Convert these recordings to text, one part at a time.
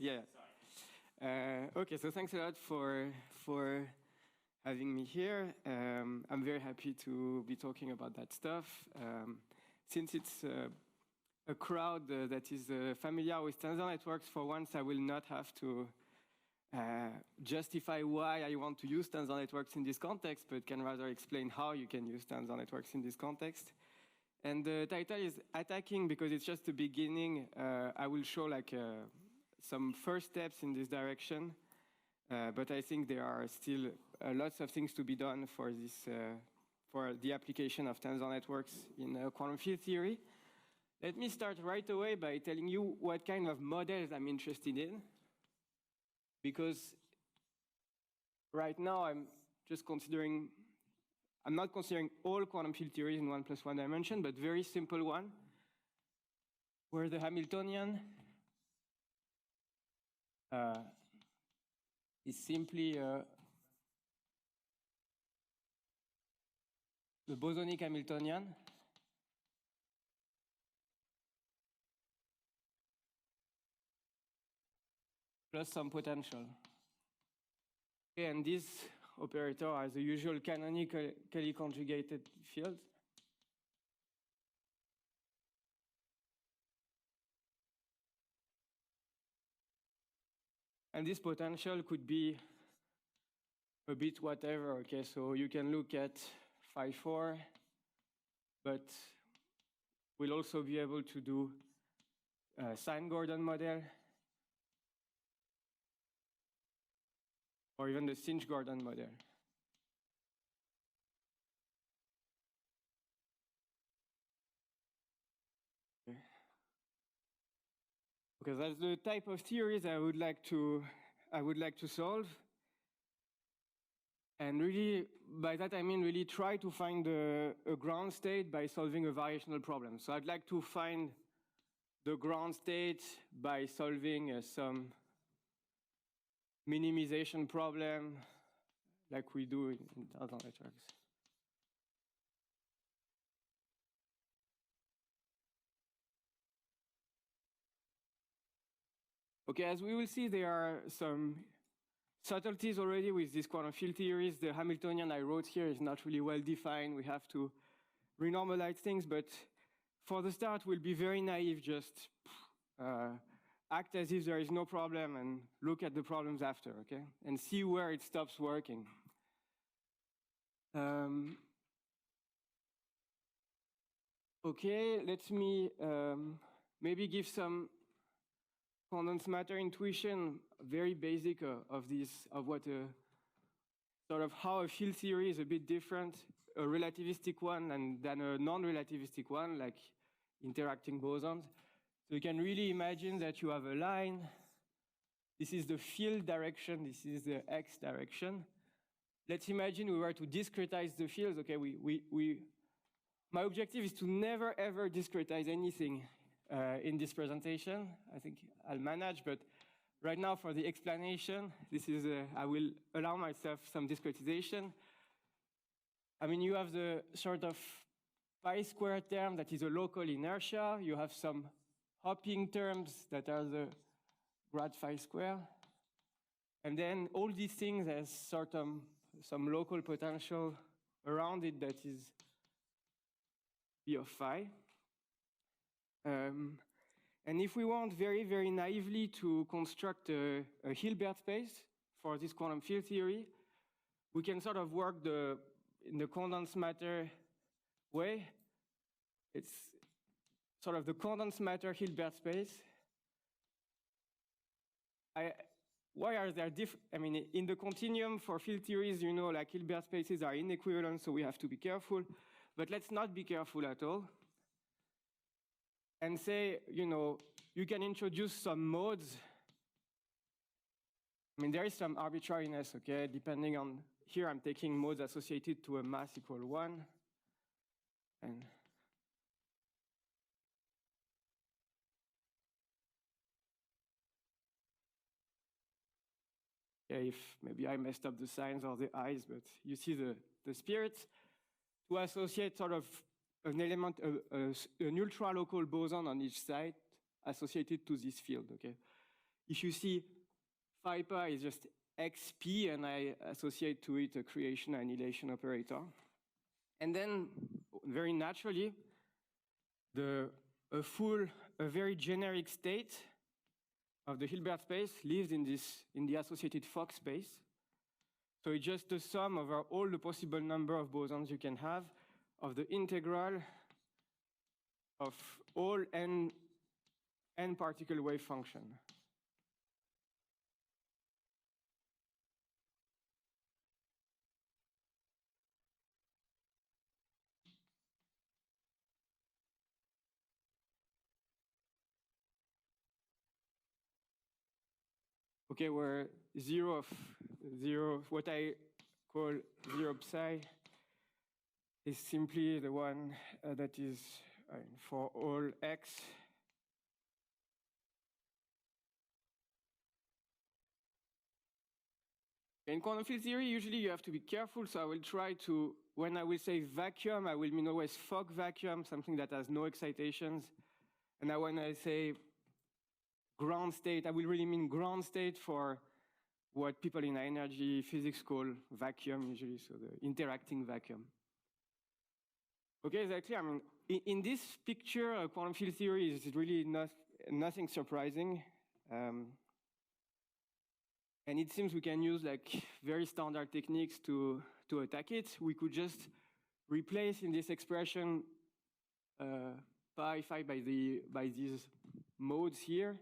Yeah. Okay, so thanks a lot for having me here. I'm very happy to be talking about that stuff. Since it's a crowd that is familiar with Tensor Networks, for once I will not have to justify why I want to use Tensor Networks in this context, but can rather explain how you can use Tensor Networks in this context. And the title is Attacking because it's just the beginning. I will show like some first steps in this direction, but I think there are still lots of things to be done for this, for the application of Tensor Networks in quantum field theory. Let me start right away by telling you what kind of models I'm interested in, because right now I'm not considering all quantum field theories in 1+1 dimension, but very simple one, where the Hamiltonian is simply the bosonic Hamiltonian plus some potential. Okay, and this operator has the usual canonically conjugated field. And this potential could be a bit whatever, okay? So you can look at phi4, but we'll also be able to do a sine-Gordon model, or even the Sinch-Gordon model. Okay. Because that's the type of theories I would like to solve. And really, by that I mean really try to find a ground state by solving a variational problem. So I'd like to find the ground state by solving some minimization problem like we do in Tensor Networks. Okay, as we will see, there are some subtleties already with these quantum field theories. The Hamiltonian I wrote here is not really well defined. We have to renormalize things, but for the start, we'll be very naive, just act as if there is no problem and look at the problems after, okay? And see where it stops working. Okay, let me maybe give some condensed matter intuition, very basic of what sort of how a field theory is a bit different, a relativistic one than a non-relativistic one, like interacting bosons. So you can really imagine that you have a line. This is the field direction. This is the x direction. Let's imagine we were to discretize the fields. Okay, my objective is to never ever discretize anything in this presentation. I think I'll manage, but right now for the explanation, I will allow myself some discretization. I mean, you have the sort of pi squared term that is a local inertia. You have some hopping terms that are the grad phi square. And then all these things has sort of some local potential around it that is p of phi. And if we want very, very naively to construct a Hilbert space for this quantum field theory, we can sort of work in the condensed matter way. It's sort of the condensed matter Hilbert space. Why are there different? I mean, in the continuum for field theories, you know, like Hilbert spaces are inequivalent, so we have to be careful. But let's not be careful at all. And say, you know, you can introduce some modes. I mean, there is some arbitrariness, okay, depending on, here I'm taking modes associated to a mass equal 1. And yeah, if maybe I messed up the signs or the eyes, but you see the spirit, to associate sort of an element, an ultra-local boson on each side associated to this field, okay? if you see phi pi is just xp, and I associate to it a creation annihilation operator. And then, very naturally, a very generic state of the Hilbert space lives in the associated Fock space. So it's just the sum over all the possible number of bosons you can have of the integral of all n particle wave function. Okay, where what I call 0 psi is simply the one that is for all x. In quantum field theory, usually you have to be careful, so I will try to, when I will say vacuum, I will mean always Fock vacuum, something that has no excitations. And now when I say ground state, I will really mean ground state for what people in high-energy physics call vacuum, usually, so the interacting vacuum. Okay, is that clear? I mean, in this picture, quantum field theory is really nothing surprising. And it seems we can use like very standard techniques to attack it. We could just replace in this expression pi phi by these modes here.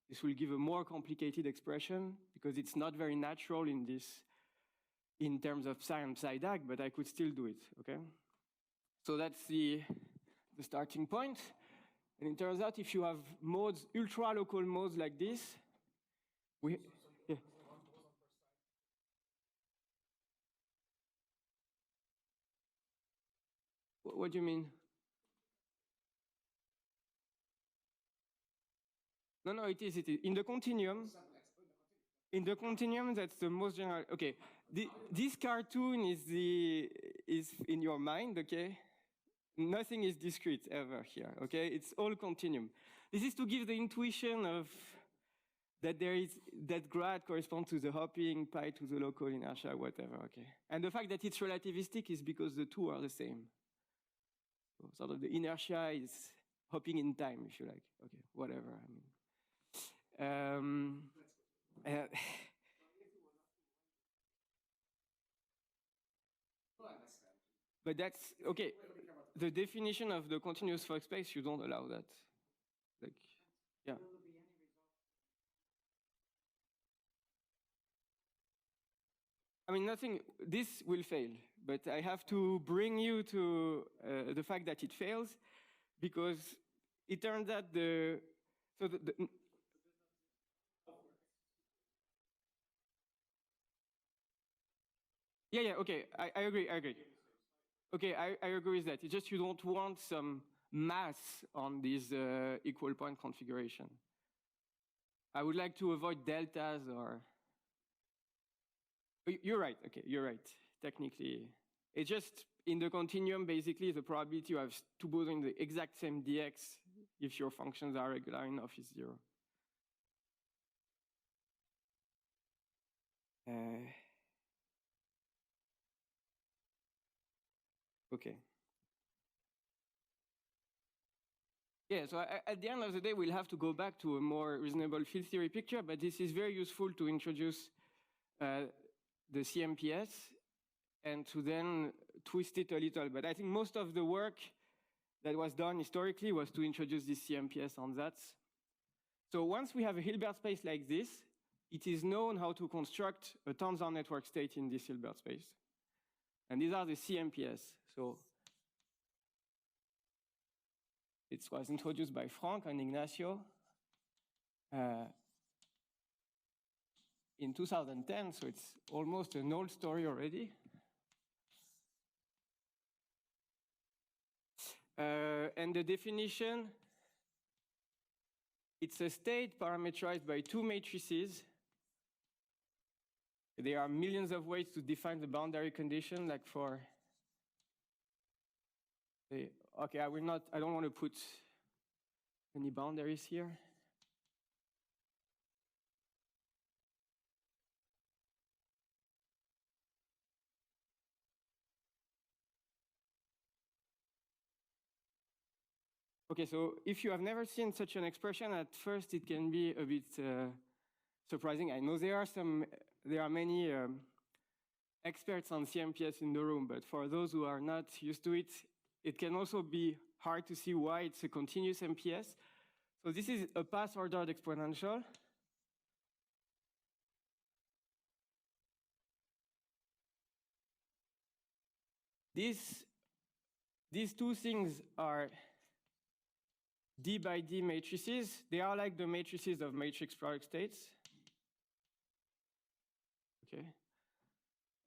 This will give a more complicated expression because it's not very natural in terms of psi and psi DAG, but I could still do it, okay? So that's the starting point. And it turns out if you have modes, ultra-local modes like this, yeah. What do you mean? No, it is. In the continuum, that's the most general. Okay, this cartoon is in your mind, okay? Nothing is discrete ever here, okay? It's all continuum. This is to give the intuition of that grad corresponds to the hopping, pi to the local inertia, whatever, okay? And the fact that it's relativistic is because the two are the same. So sort of the inertia is hopping in time, if you like. Okay, whatever, I mean. But that's, okay, the definition of the continuous Fock space, you don't allow that. Like, yeah. I mean, nothing, this will fail, but I have to bring you to the fact that it fails because it turns out yeah, okay, I agree. Okay, I agree with that. It's just you don't want some mass on this equal point configuration. I would like to avoid deltas or... You're right, okay, you're right. Technically, it's just in the continuum, basically, the probability you have two bosons in the exact same dx if your functions are regular enough is 0. Okay. Yeah, so at the end of the day, we'll have to go back to a more reasonable field theory picture, but this is very useful to introduce the CMPS and to then twist it a little. But I think most of the work that was done historically was to introduce this CMPS on that. So once we have a Hilbert space like this, it is known how to construct a tensor network state in this Hilbert space. And these are the CMPS. So it was introduced by Frank and Ignacio in 2010, so it's almost an old story already. And the definition, it's a state parameterized by two matrices. There are millions of ways to define the boundary condition, like for, okay, I don't want to put any boundaries here. Okay, so if you have never seen such an expression, at first it can be a bit surprising. I know there are many experts on CMPS in the room, but for those who are not used to it, it can also be hard to see why it's a continuous MPS. So this is a path-ordered exponential. These two things are D by D matrices. They are like the matrices of matrix product states. Okay.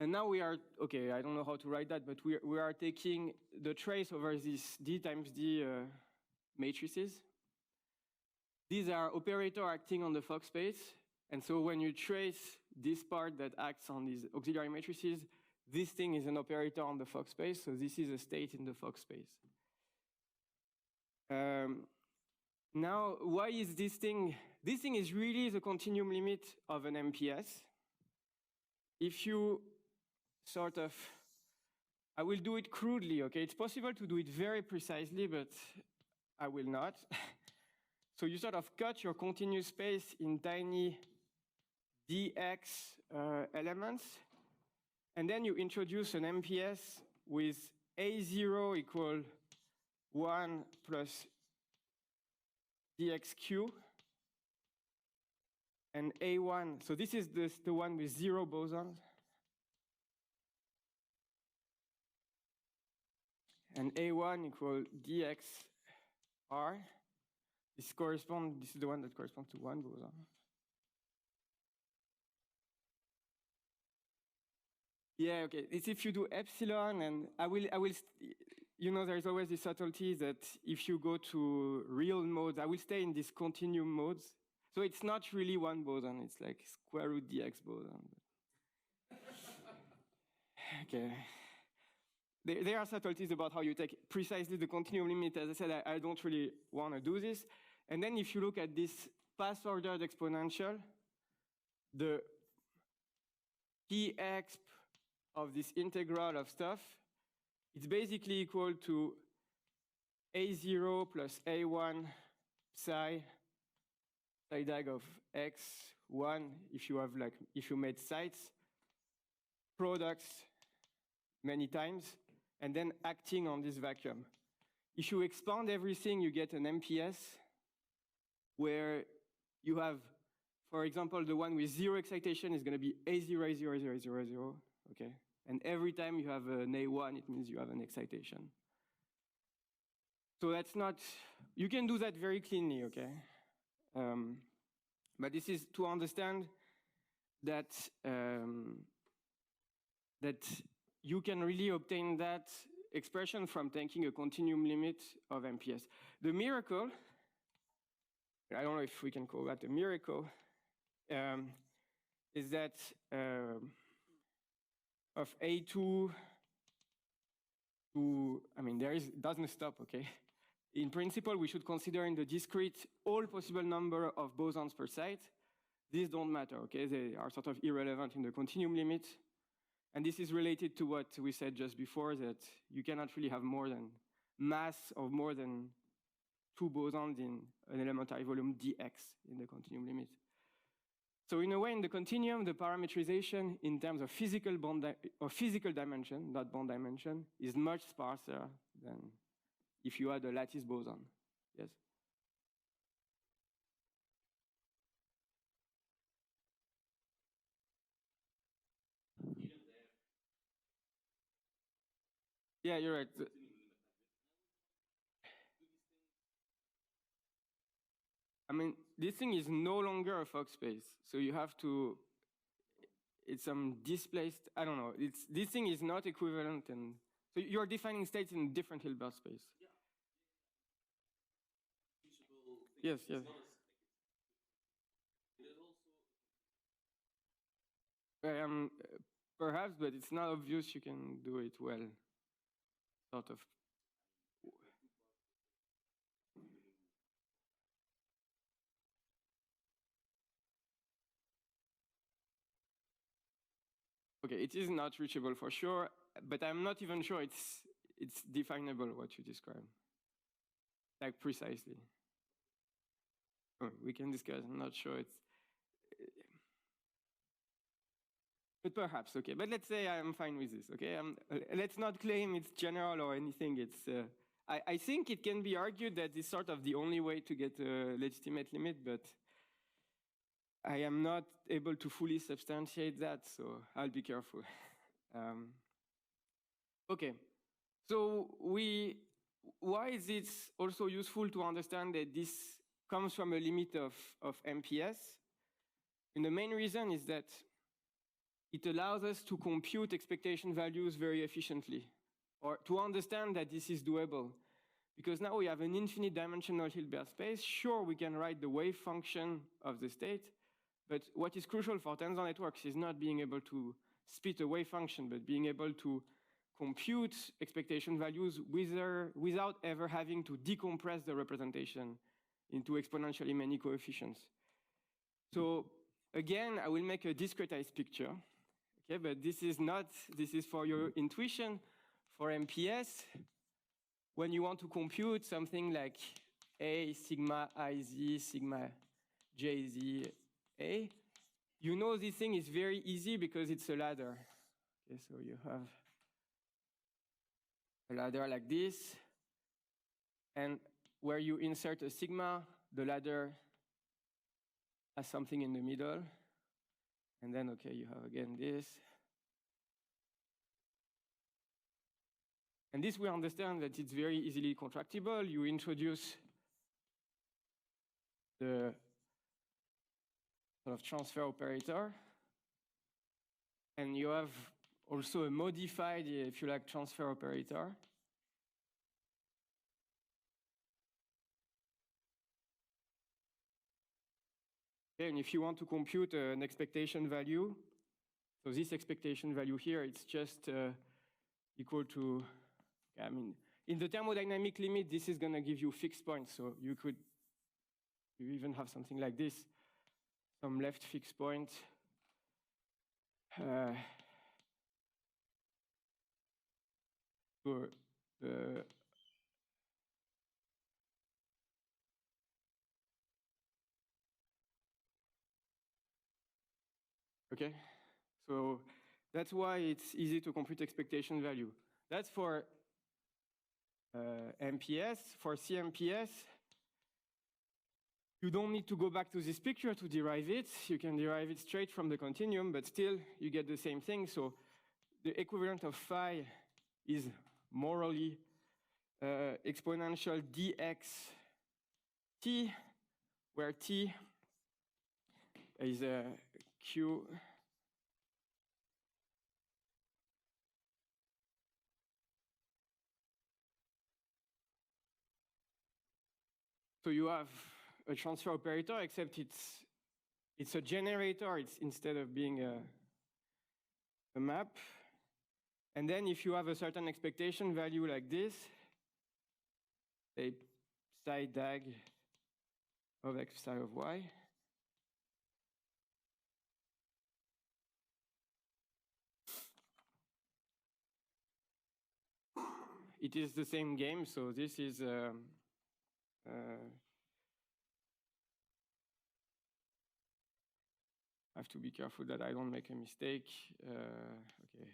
And now we are, okay, I don't know how to write that, but we are taking the trace over these D times D matrices. These are operator acting on the Fock space. And so when you trace this part that acts on these auxiliary matrices, this thing is an operator on the Fock space. So this is a state in the Fock space. Now, why is this thing? This thing is really the continuum limit of an MPS. If you sort of, I will do it crudely, okay? It's possible to do it very precisely, but I will not. So you sort of cut your continuous space in tiny dx elements, and then you introduce an MPS with A0 equal 1 plus dxq, and A1, so this is the one with 0 bosons, and A1 equal dxr. This is the one that corresponds to 1 boson. Yeah, okay. It's if you do epsilon, and I will, you know, there's always the subtlety that if you go to real modes, I will stay in these continuum modes. So it's not really 1 boson, it's like square root dx boson. Okay. There are subtleties about how you take precisely the continuum limit. As I said, I don't really want to do this. And then if you look at this path-ordered exponential, the px of this integral of stuff, it's basically equal to A0 plus A1 psi dag of x1 if you made sites, products many times, and then acting on this vacuum. If you expand everything, you get an MPS where you have, for example, the one with 0 excitation is going to be A0, A0, A0, A0, A0, okay? And every time you have an A1, it means you have an excitation. So that's not, you can do that very cleanly, okay? But this is to understand that, that you can really obtain that expression from taking a continuum limit of MPS. The miracle, I don't know if we can call that a miracle, is that of A2 to, I mean, doesn't stop, okay? In principle, we should consider in the discrete all possible number of bosons per site. These don't matter, okay? They are sort of irrelevant in the continuum limit. And this is related to what we said just before, that you cannot really have more than mass of more than 2 bosons in an elementary volume dx in the continuum limit. So in a way, in the continuum, the parametrization in terms of physical dimension, not bond dimension, is much sparser than if you had a lattice boson. Yes? Yeah, you're right. I mean, this thing is no longer a Fock space. So you have to, it's some displaced, I don't know. This thing is not equivalent. And so you're defining states in different Hilbert space. Yeah. Yes, yes. Perhaps, but it's not obvious you can do it well, sort of. Okay, it is not reachable for sure, but I'm not even sure it's definable what you describe. like precisely. We can discuss, I'm not sure it's, but perhaps, okay. But let's say I'm fine with this, okay? Let's not claim it's general or anything. It's, I think it can be argued that it's sort of the only way to get a legitimate limit, but I am not able to fully substantiate that, so I'll be careful. Okay, so why is it also useful to understand that this comes from a limit of MPS? And the main reason is that it allows us to compute expectation values very efficiently, or to understand that this is doable. Because now we have an infinite dimensional Hilbert space. Sure, we can write the wave function of the state, but what is crucial for tensor networks is not being able to spit a wave function, but being able to compute expectation values without ever having to decompress the representation into exponentially many coefficients. So again, I will make a discretized picture. Okay, but this is for your intuition. For MPS, when you want to compute something like A sigma IZ sigma JZ A, you know this thing is very easy because it's a ladder. Okay, so you have a ladder like this, and where you insert a sigma, the ladder has something in the middle. And then, okay, you have again this. And this we understand that it's very easily contractible. You introduce the sort of transfer operator. And you have also a modified, if you like, transfer operator. Okay, and if you want to compute an expectation value, so this expectation value here, it's just equal to, I mean, in the thermodynamic limit, this is going to give you fixed points. So you even have something like this, some left fixed point. For the okay, so that's why it's easy to compute expectation value. That's for MPS. For CMPS, you don't need to go back to this picture to derive it. You can derive it straight from the continuum, but still you get the same thing. So the equivalent of phi is morally exponential dx t, where t is a q so you have a transfer operator, except it's a generator. It's instead of being a map. And then if you have a certain expectation value like this, a psi dag of x psi of y, it is the same game. So this is I have to be careful that I don't make a mistake. Okay.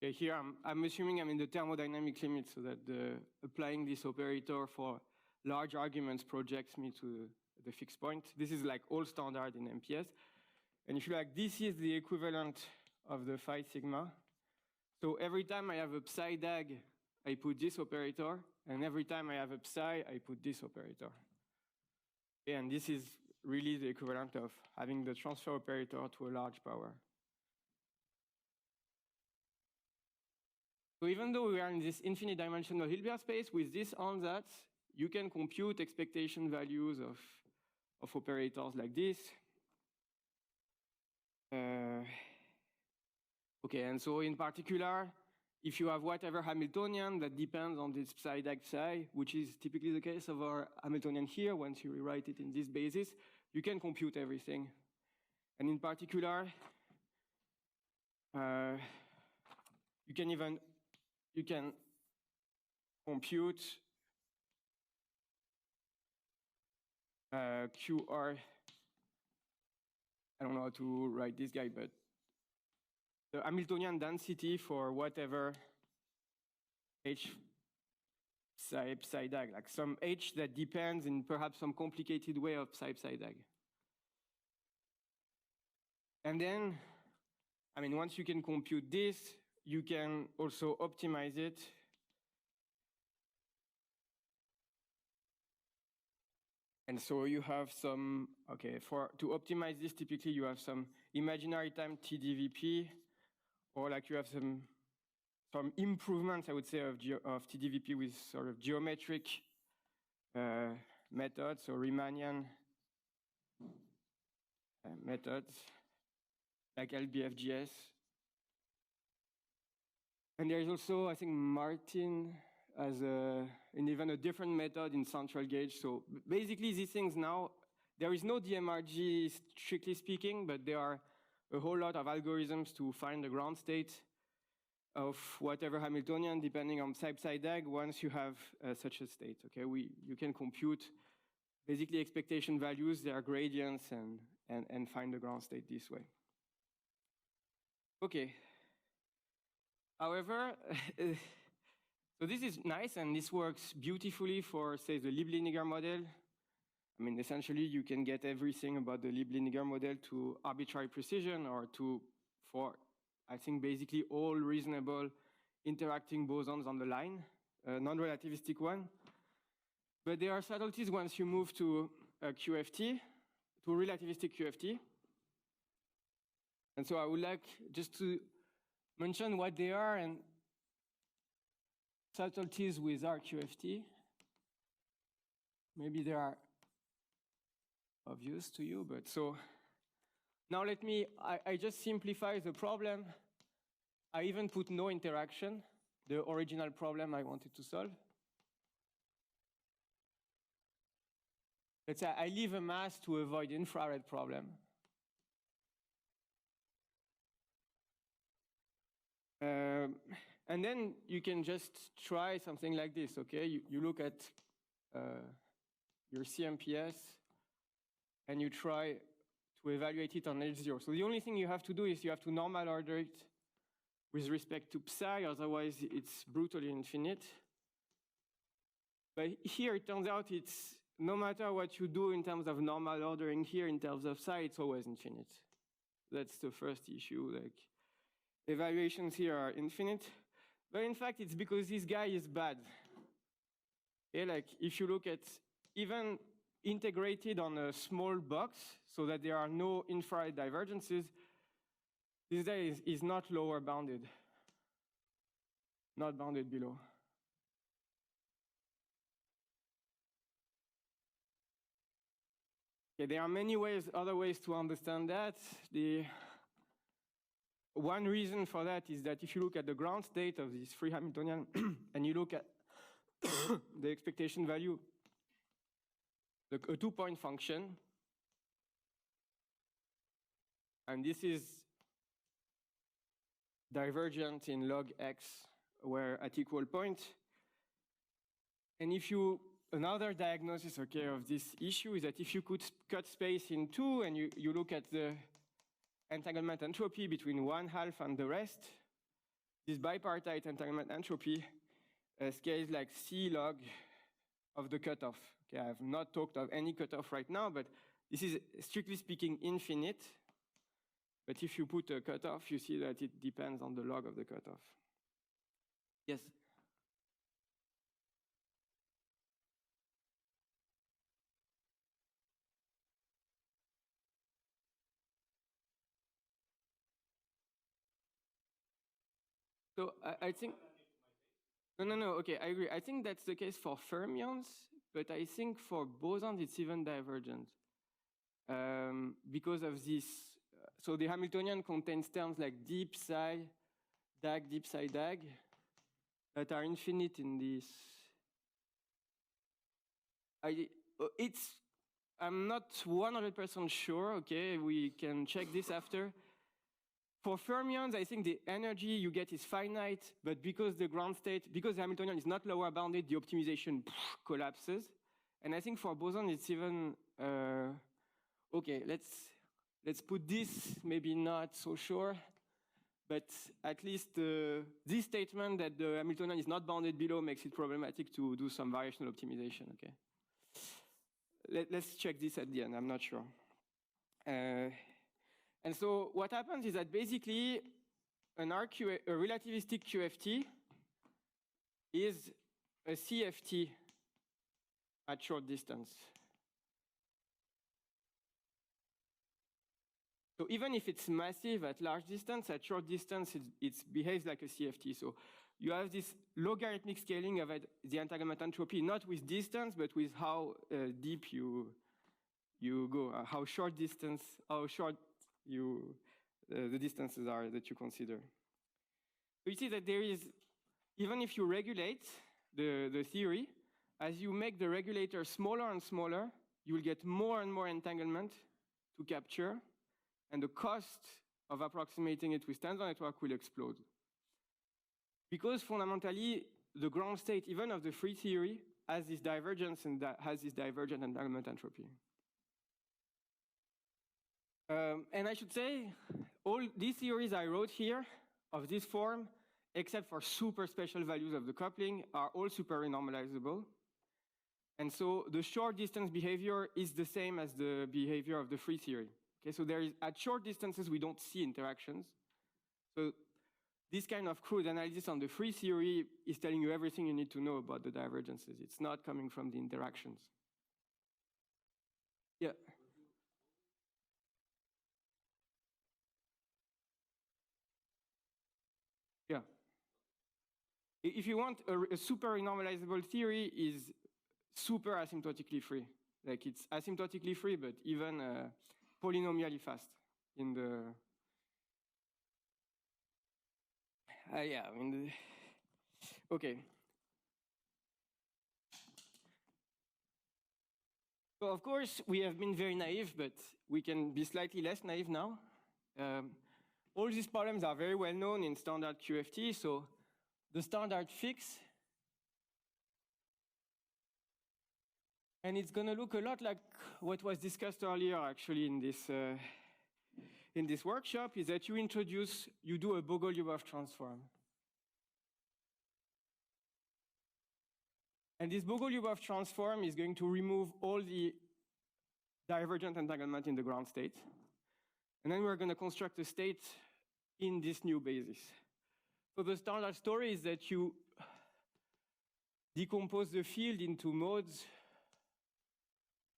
Okay, here I'm assuming I'm in the thermodynamic limit, so that applying this operator for large arguments projects me to the fixed point. This is like all standard in MPS. And if you like, this is the equivalent of the phi sigma. So every time I have a psi dag, I put this operator, and every time I have a psi, I put this operator. Okay, and this is really the equivalent of having the transfer operator to a large power. So even though we are in this infinite dimensional Hilbert space, with this ansatz, you can compute expectation values of operators like this. Okay, and so in particular, if you have whatever Hamiltonian that depends on this psi dag psi, which is typically the case of our Hamiltonian here, once you rewrite it in this basis, you can compute everything. And in particular, you can compute QR. I don't know how to write this guy, but the Hamiltonian density for whatever H psi dag, like some H that depends in perhaps some complicated way of psi dag. And then, I mean, once you can compute this, you can also optimize it. And so you have some, okay, to optimize this, typically you have some imaginary time TDVP, or like you have some improvements, I would say, of TDVP with sort of geometric methods, so Riemannian methods, like LBFGS. And there is also, I think, Martin as even a different method in central gauge. So basically these things now, there is no DMRG strictly speaking, but there are a whole lot of algorithms to find the ground state of whatever Hamiltonian, depending on psi dag, once you have such a state. Okay, you can compute basically expectation values, their gradients, and find the ground state this way. Okay. However, so this is nice, and this works beautifully for, say, the Lieb-Liniger model. I mean, essentially, you can get everything about the Lieb-Liniger model to arbitrary precision, or for, I think, basically all reasonable interacting bosons on the line, non-relativistic one. But there are subtleties once you move to QFT, to relativistic QFT. And so I would like just to mention what they are and subtleties with RQFT. Maybe they are obvious to you, but so now I just simplify the problem. I even put no interaction, the original problem I wanted to solve. Let's say I leave a mass to avoid infrared problem. And then you can just try something like this, okay? You look at your CMPS, and you try to evaluate it on H0. So the only thing you have to do is you have to normal order it with respect to psi, otherwise it's brutally infinite. But here it turns out it's, no matter what you do in terms of normal ordering here, in terms of psi, it's always infinite. That's the first issue, like evaluations here are infinite. But in fact, it's because this guy is bad. Okay, like if you look at even integrated on a small box so that there are no infrared divergences, this guy is not lower bounded, not bounded below. Okay, there are many other ways to understand that. One reason for that is that if you look at the ground state of this free Hamiltonian and you look at the expectation value, a 2-point function, and this is divergent in log x, where at equal point. And if you, another diagnosis, okay, of this issue is that if you could cut space in two and you look at the entanglement entropy between 1/2 and the rest, this bipartite entanglement entropy scales like C log of the cutoff. Okay, I have not talked of any cutoff right now, but this is strictly speaking infinite. But if you put a cutoff, you see that it depends on the log of the cutoff. Yes? So I think, no, okay, I agree. I think that's the case for fermions, but I think for bosons it's even divergent. Because of this, so the Hamiltonian contains terms like deep psi dag, deep psi dag. that are infinite in this. I'm not 100% sure, okay, we can check this after. For fermions, I think the energy you get is finite, but because the ground state, because the Hamiltonian is not lower bounded, the optimization collapses. And I think for boson, it's even, okay, let's put this, maybe not so sure, but at least this statement that the Hamiltonian is not bounded below makes it problematic to do some variational optimization, okay? Let's check this at the end, I'm not sure. And so what happens is that basically a relativistic QFT is a CFT at short distance. So even if it's massive at large distance, at short distance, it behaves like a CFT. So you have this logarithmic scaling of the entanglement entropy, not with distance, but with how deep you go, how short the distances are that you consider. So you see that there is, even if you regulate the theory, as you make the regulator smaller and smaller, you will get more and more entanglement to capture, and the cost of approximating it with tensor network will explode. Because fundamentally, the ground state, even of the free theory, has this divergence and has this divergent entanglement entropy. And I should say, all these theories I wrote here of this form, except for super special values of the coupling, are all super renormalizable. And so the short distance behavior is the same as the behavior of the free theory. Okay, so there is, at short distances, we don't see interactions. So this kind of crude analysis on the free theory is telling you everything you need to know about the divergences. It's not coming from the interactions. Yeah. Yeah. If you want a super renormalizable theory is super asymptotically free. Like it's asymptotically free, but even polynomially fast in the, yeah, I mean, okay. So of course, we have been very naive, but we can be slightly less naive now. All these problems are very well known in standard QFT. So the standard fix, and it's going to look a lot like what was discussed earlier, actually, in this workshop, is that you do a Bogoliubov transform. And this Bogoliubov transform is going to remove all the divergent entanglement in the ground state. And then we're going to construct a state in this new basis. So the standard story is that you decompose the field into modes.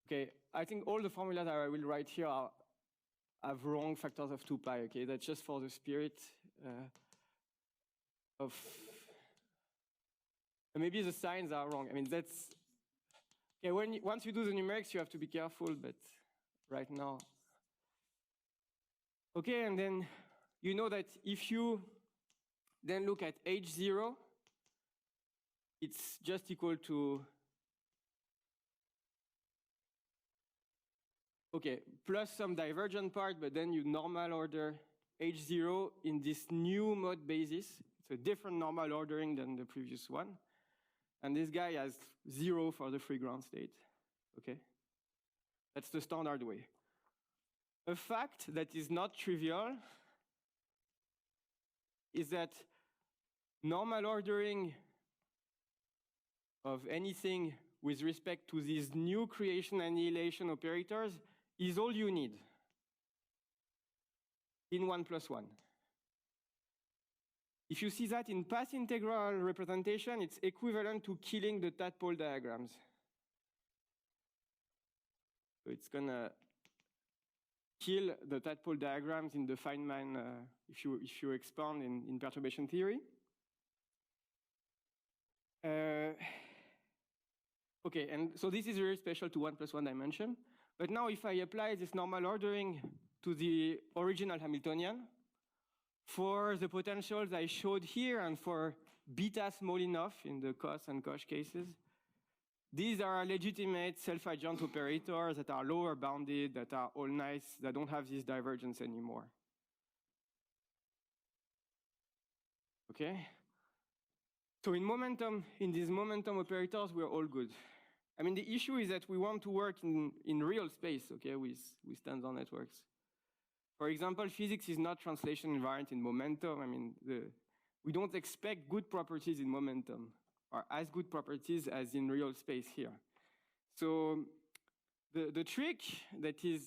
Okay, I think all the formulas that I will write here have wrong factors of 2 pi, okay? That's just for the spirit of, maybe the signs are wrong. I mean, that's, okay, once you do the numerics, you have to be careful, but right now. Okay, and then you know that if you then look at H0, it's just equal to, okay, plus some divergent part, but then you normal order H0 in this new mode basis. It's a different normal ordering than the previous one. And this guy has 0 for the free ground state, okay? That's the standard way. A fact that is not trivial is that normal ordering of anything with respect to these new creation annihilation operators is all you need in 1+1. If you see that in path integral representation, it's equivalent to killing the tadpole diagrams. So it's gonna kill the tadpole diagrams in the Feynman if you expand in perturbation theory. Okay, and so this is very special to 1+1 dimension. But now if I apply this normal ordering to the original Hamiltonian, for the potentials I showed here and for beta small enough in the cos and cosh cases. These are legitimate self-adjoint operators that are lower bounded, that are all nice, that don't have this divergence anymore. Okay? So in these momentum operators, we're all good. I mean, the issue is that we want to work in real space, okay, with tensor networks. For example, physics is not translation invariant in momentum. I mean, we don't expect good properties in momentum, or as good properties as in real space here. So the trick that is,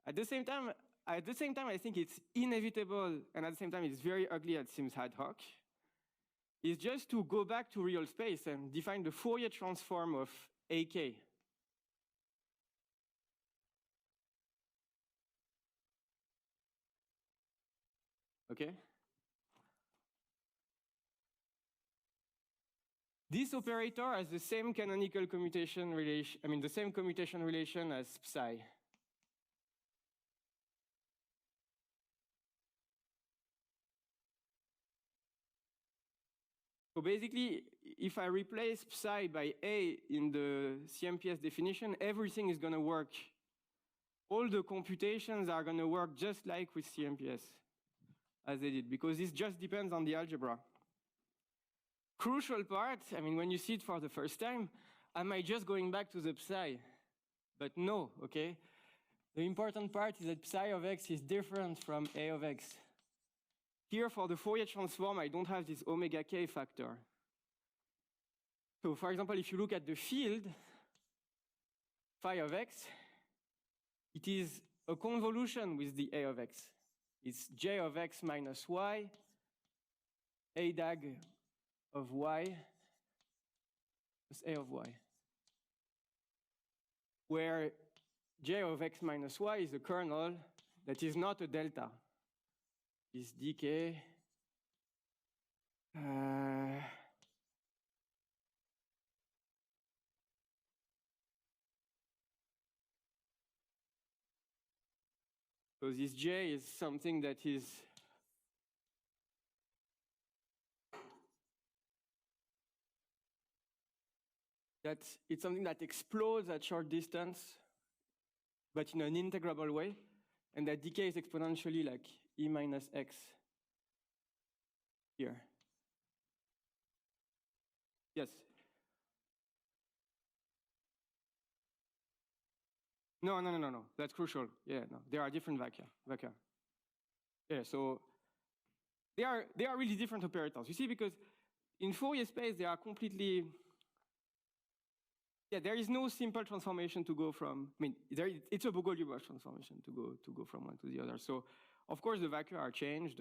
at the same time, I think it's inevitable, and at the same time, it's very ugly, it seems ad hoc, is just to go back to real space and define the Fourier transform of AK. Okay? This operator has the same canonical commutation relation, the same commutation relation as psi. So basically, if I replace psi by A in the CMPS definition, everything is going to work. All the computations are going to work just like with CMPS, as they did, because this just depends on the algebra. Crucial part, when you see it for the first time, am I just going back to the psi? But no, okay? The important part is that psi of x is different from A of x. Here, for the Fourier transform, I don't have this omega k factor. So, for example, if you look at the field, phi of x, it is a convolution with the A of x. It's j of x minus y, A dag of y, plus A of y, where j of x minus y is a kernel that is not a delta. Is dk so this j is something that is it's something that explodes at short distance, but in an integrable way, and that decays exponentially like e minus x here. Yes? No. That's crucial. Yeah, no. There are different vector. Yeah, so they are really different operators. You see, because in Fourier space, they are completely. Yeah, there is no simple transformation to go from. It's a Bogoliubov transformation to go from one to the other. So, of course, the vector are changed.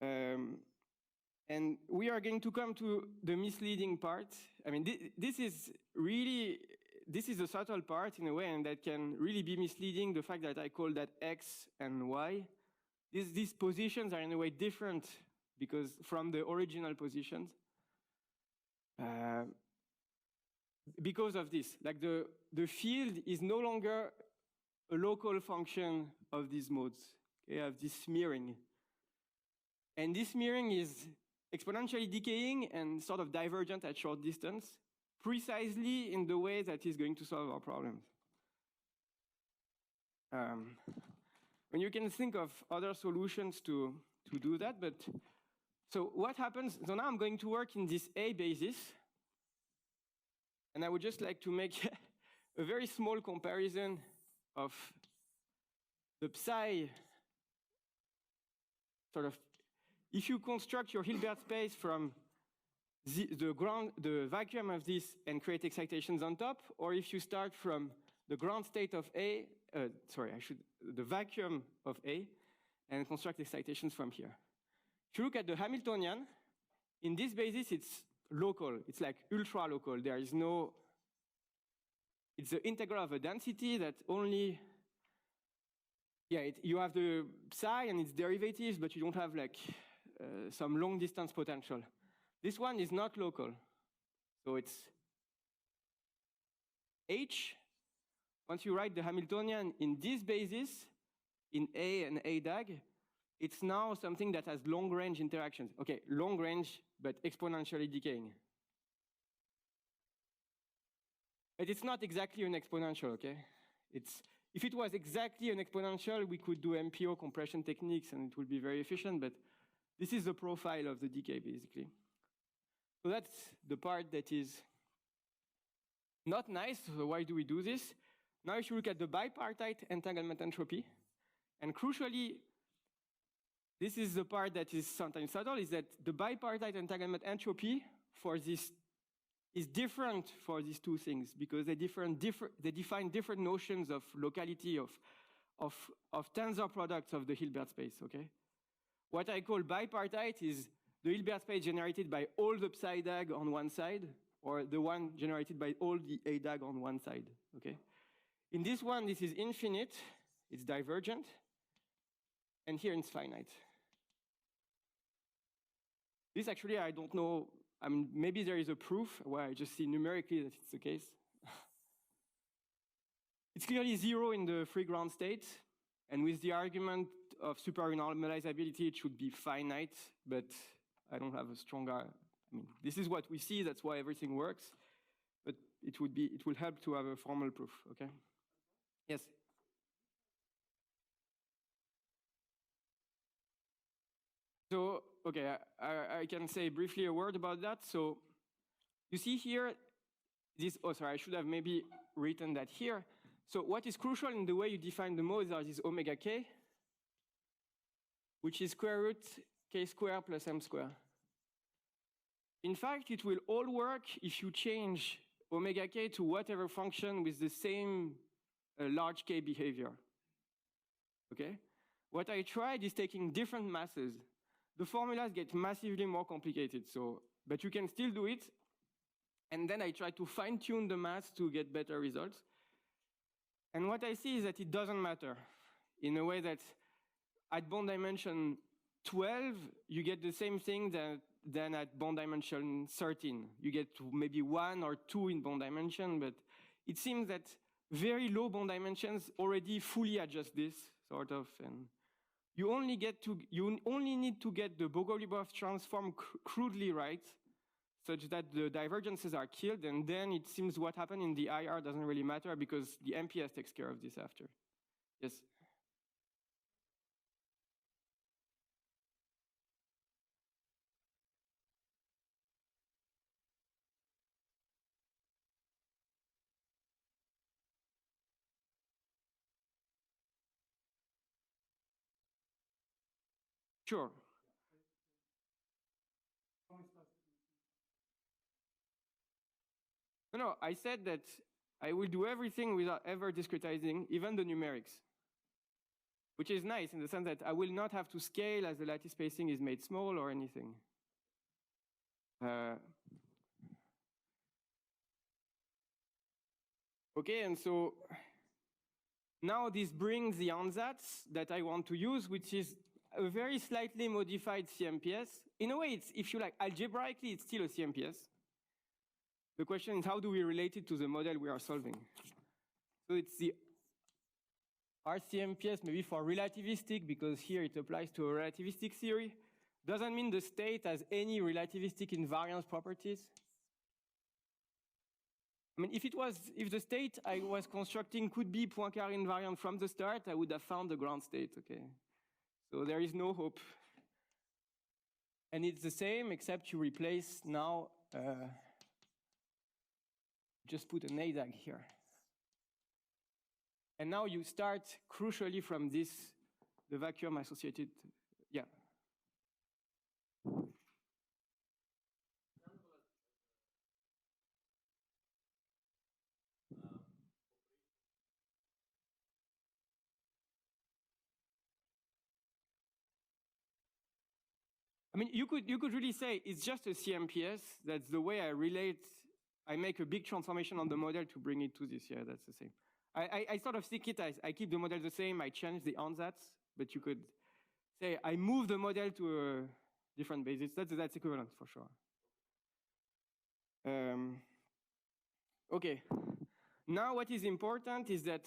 And we are going to come to the misleading part. This is a subtle part in a way, and that can really be misleading, the fact that I call that x and y. These positions are in a way different because from the original positions. Because of this, like the field is no longer a local function of these modes. You have this smearing. And this smearing is exponentially decaying and sort of divergent at short distance, precisely in the way that is going to solve our problems. And you can think of other solutions to do that, but so what happens? So now I'm going to work in this A basis, and I would just like to make a very small comparison of the psi sort of. If you construct your Hilbert space from the vacuum of this and create excitations on top, or if you start from the ground state of A, the vacuum of A, and construct excitations from here. If you look at the Hamiltonian, in this basis, it's local. It's like ultra local. There is no, it's the integral of a density that only, you have the psi and its derivatives, but you don't have like some long distance potential. This one is not local. So it's H. Once you write the Hamiltonian in this basis, in A and A dag, it's now something that has long-range interactions. Okay, long-range, but exponentially decaying. But it's not exactly an exponential, okay? If it was exactly an exponential, we could do MPO compression techniques and it would be very efficient, but this is the profile of the decay, basically. So that's the part that is not nice. So why do we do this? Now if you look at the bipartite entanglement entropy, and crucially, this is the part that is sometimes subtle, is that the bipartite entanglement entropy for this is different for these two things because they define different notions of locality of tensor products of the Hilbert space, okay? What I call bipartite is the Hilbert space generated by all the psi dag on one side, or the one generated by all the A dag on one side, okay? In this one, this is infinite, it's divergent, and here it's finite. This actually, I don't know, I mean, maybe there is a proof where I just see numerically that it's the case. It's clearly 0 in the free ground state, and with the argument of supernormalizability, it should be finite, but I don't have a stronger, I mean, this is what we see, that's why everything works, but it will help to have a formal proof, okay? Yes? So, okay, I can say briefly a word about that. So, you see here, this, oh, sorry, I should have maybe written that here. So what is crucial in the way you define the modes are this omega k, which is square root k square plus m square. In fact, it will all work if you change omega k to whatever function with the same large k behavior, okay? What I tried is taking different masses. The formulas get massively more complicated, so, but you can still do it. And then I try to fine-tune the mass to get better results. And what I see is that it doesn't matter in a way that at bond dimension 12, you get the same thing than at bond dimension 13. You get maybe 1 or 2 in bond dimension, but it seems that very low bond dimensions already fully adjust this, sort of, and you only need to get the Bogoliubov transform crudely right, such that the divergences are killed, and then it seems what happened in the IR doesn't really matter because the MPS takes care of this after. Yes? Sure. No, I said that I will do everything without ever discretizing, even the numerics, which is nice in the sense that I will not have to scale as the lattice spacing is made small or anything. Okay, and so now this brings the ansatz that I want to use, which is a very slightly modified CMPS. In a way, it's, if you like, algebraically, it's still a CMPS. The question is, how do we relate it to the model we are solving? So it's the RCMPS, maybe for relativistic, because here it applies to a relativistic theory. Doesn't mean the state has any relativistic invariance properties. I mean, if the state I was constructing could be Poincare invariant from the start, I would have found the ground state, okay? So there is no hope. And it's the same, except you replace now, just put an ADAG here. And now you start crucially from this, the vacuum associated, yeah. I mean, you could really say it's just a CMPS. That's the way I relate. I make a big transformation on the model to bring it to this. Yeah, that's the same. I sort of think it as I keep the model the same. I change the ansatz, but you could say I move the model to a different basis. That's equivalent for sure. Okay. Now what is important is that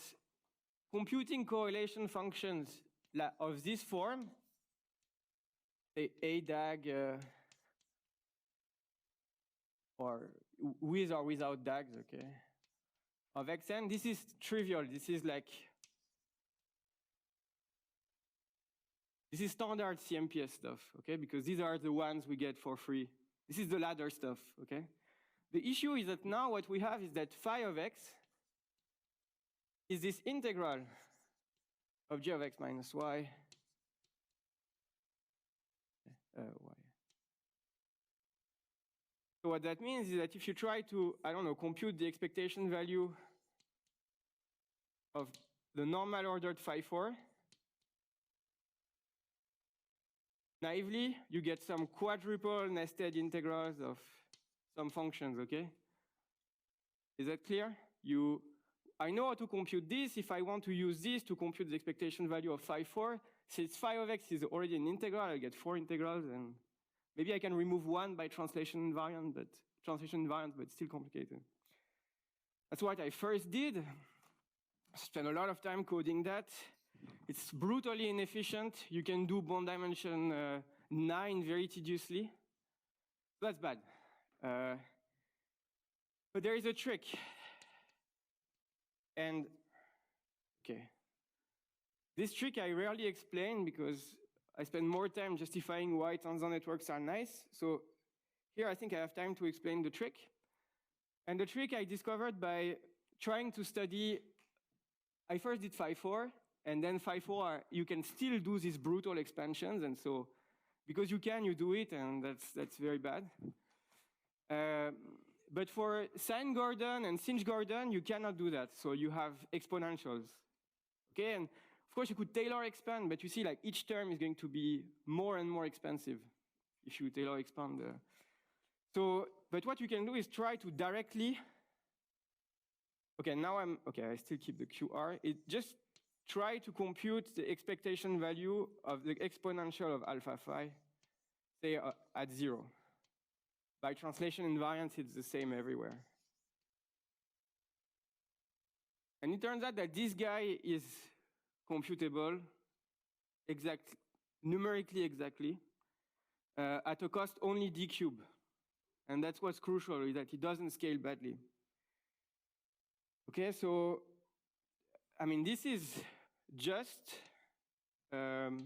computing correlation functions of this form say a DAG or with or without DAGs, okay, of xn. This is trivial. This is like, this is standard CMPS stuff, okay, because these are the ones we get for free. This is the ladder stuff, okay? The issue is that now what we have is that phi of x is this integral of g of x minus y, y. So what that means is that if you try to, I don't know, compute the expectation value of the normal ordered phi 4, naively, you get some quadruple nested integrals of some functions, okay? Is that clear? I know how to compute this. If I want to use this to compute the expectation value of phi 4, since phi of x is already an integral, I get 4 integrals, and maybe I can remove one by translation invariant, but it's still complicated. That's what I first did. Spent a lot of time coding that. It's brutally inefficient. You can do bond dimension 9 very tediously. That's bad. But there is a trick. And, okay. This trick I rarely explain because I spend more time justifying why tensor networks are nice. So here I think I have time to explain the trick. And the trick I discovered by trying to study, I first did phi 4, and then phi 4, you can still do these brutal expansions. And so because you can, you do it, and that's very bad. But for sine Gordon and sinh Gordon, you cannot do that. So you have exponentials. Okay, and of course you could Taylor expand, but you see like each term is going to be more and more expensive if you Taylor expand. But what you can do is try to directly, okay, now I still keep the QR. It just try to compute the expectation value of the exponential of alpha phi, say at 0. By translation invariance, it's the same everywhere. And it turns out that this guy is computable numerically exactly at a cost only d cube. And that's what's crucial, is that it doesn't scale badly. Okay, so, I mean, this is just QR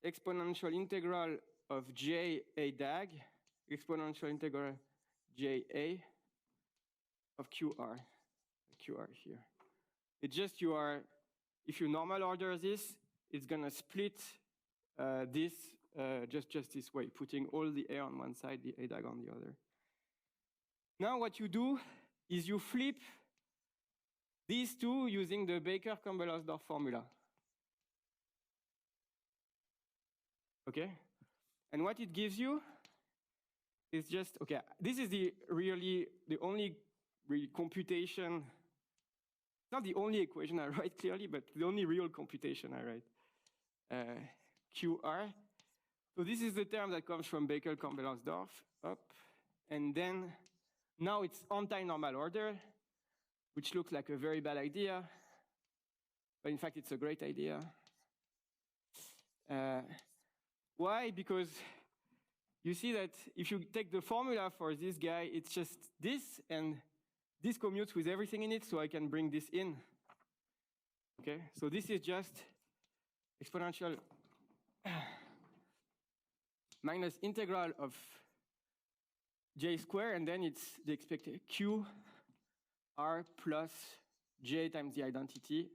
exponential integral of j a DAG, exponential integral j a of QR here. It's just if you normal order this, it's gonna split this just this way, putting all the a on one side, the a DAG on the other. Now what you do is you flip these two using the Baker-Campbell-Hausdorff formula. Okay? And what it gives you is just, okay, this is the only computation, not the only equation I write clearly, but the only real computation I write, QR. So this is the term that comes from Baker-Campbell-Hausdorff, up, and then now it's anti-normal order, which looks like a very bad idea, but in fact it's a great idea. Why? Because you see that if you take the formula for this guy, it's just this, and this commutes with everything in it, so I can bring this in. Okay, so this is just exponential minus integral of j squared, and then it's the expected q r plus j times the identity.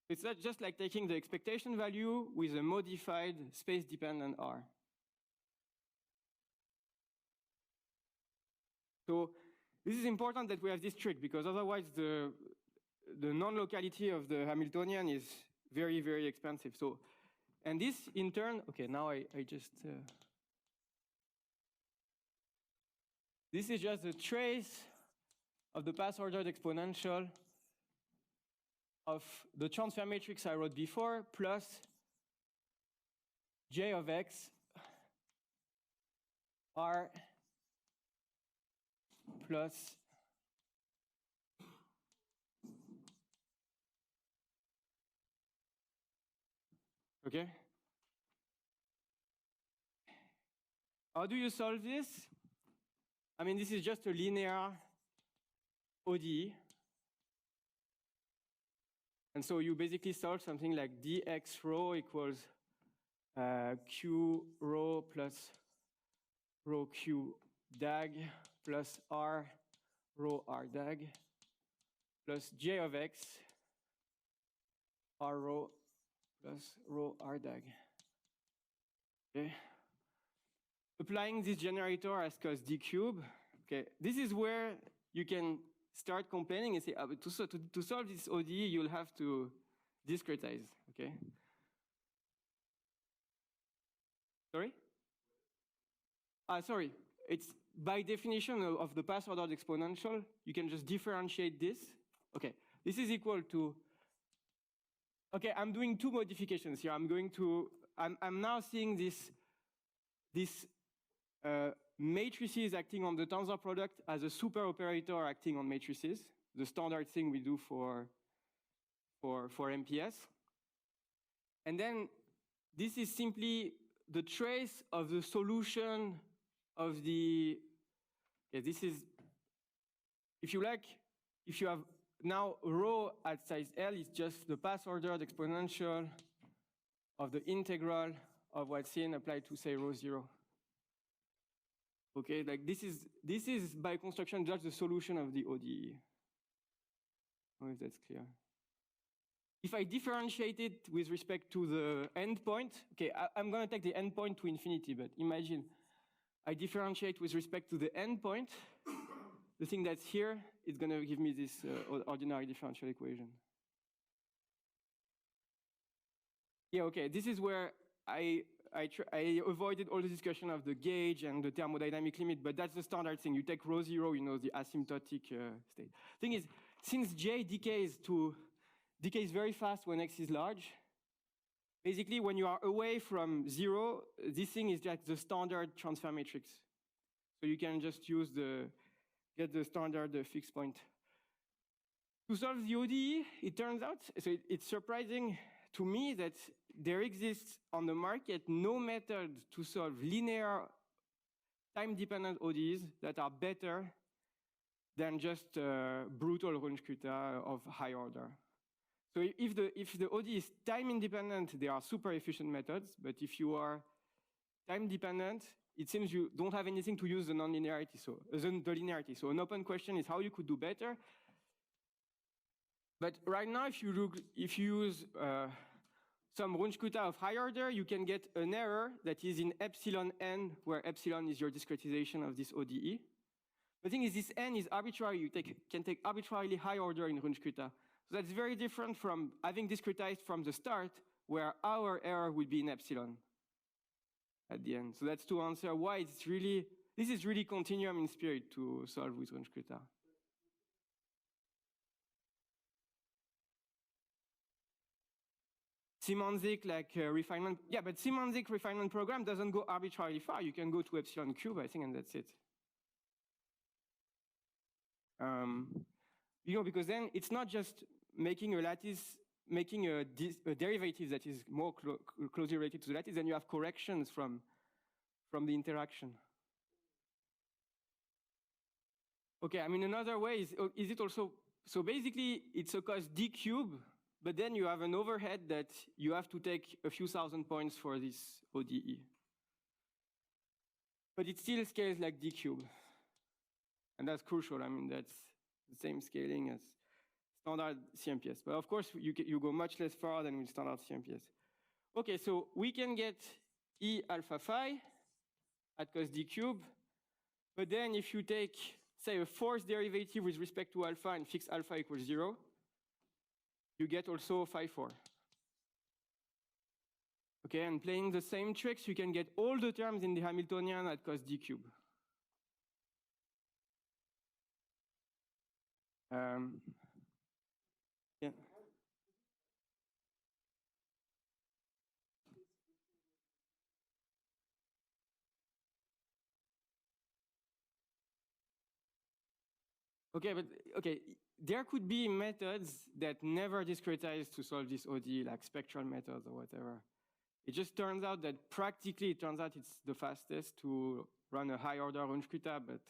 It's not just like taking the expectation value with a modified space-dependent R. So this is important that we have this trick, because otherwise the non-locality of the Hamiltonian is very, very expensive. So, and this in turn, okay, now I just, this is just a trace of the path-ordered exponential of the transfer matrix I wrote before, plus j of x r plus Okay? How do you solve this? I mean, this is just a linear ODE. And so you basically solve something like dx rho equals q rho plus rho q dag plus r rho r dag plus j of x r rho plus rho r dag. Okay. Applying this generator as cos d cube, okay, this is where you can start complaining and say, oh, but to solve this ODE, you'll have to discretize, okay? Sorry? Sorry, it's by definition of the path ordered exponential, you can just differentiate this. Okay, this is equal to, okay, I'm doing two modifications here. I'm now seeing this matrices acting on the tensor product as a super operator acting on matrices, the standard thing we do for MPS. And then this is simply the trace of the solution of the, okay, this is, if you like, if you have now rho at size L, it's just the path ordered exponential of the integral of what's in applied to, say, rho 0. Okay, like this is by construction just the solution of the ODE. I don't know if that's clear. If I differentiate it with respect to the endpoint, okay, I'm going to take the endpoint to infinity, but imagine I differentiate with respect to the endpoint. The thing that's here is going to give me this ordinary differential equation. Yeah, okay, this is where I avoided all the discussion of the gauge and the thermodynamic limit, but that's the standard thing. You take rho 0, you know, the asymptotic state. Thing is, since J decays very fast when X is large, basically when you are away from 0, this thing is like the standard transfer matrix. So you can just use get the standard fixed point. To solve the ODE, it turns out, so it's surprising to me that there exists on the market no method to solve linear time-dependent ODEs that are better than just brutal Runge-Kutta of high order. So if the ODE is time-independent, they are super efficient methods, but if you are time-dependent, it seems you don't have anything to use the non-linearity, so the linearity. So an open question is how you could do better. But right now, if you use some Runge-Kutta of high order, you can get an error that is in epsilon n, where epsilon is your discretization of this ODE. The thing is, this n is arbitrary. You can take arbitrarily high order in Runge-Kutta. So that's very different from having discretized from the start, where our error would be in epsilon at the end. So that's to answer why this is really continuum in spirit to solve with Runge-Kutta. Semantic refinement, yeah, but semantic refinement program doesn't go arbitrarily far. You can go to epsilon cube, I think, and that's it. You know, because then it's not just making a lattice, making a derivative that is more closely related to the lattice, then you have corrections from the interaction. Okay, I mean, another way is it also, so basically it's a cos d cube, but then you have an overhead that you have to take a few thousand points for this ODE. But it still scales like d cube. And that's crucial. I mean, that's the same scaling as standard CMPS. But of course, you go much less far than with standard CMPS. Okay, so we can get E alpha phi at cos d cube. But then if you take, say, a forced derivative with respect to alpha and fix alpha equals 0, you get also phi 4. Okay, and playing the same tricks, you can get all the terms in the Hamiltonian at cos d cube. Yeah. Okay, but okay, there could be methods that never discretize to solve this ODE, like spectral methods or whatever. It just turns out that practically, it turns out it's the fastest to run a high order Runge-Kutta, but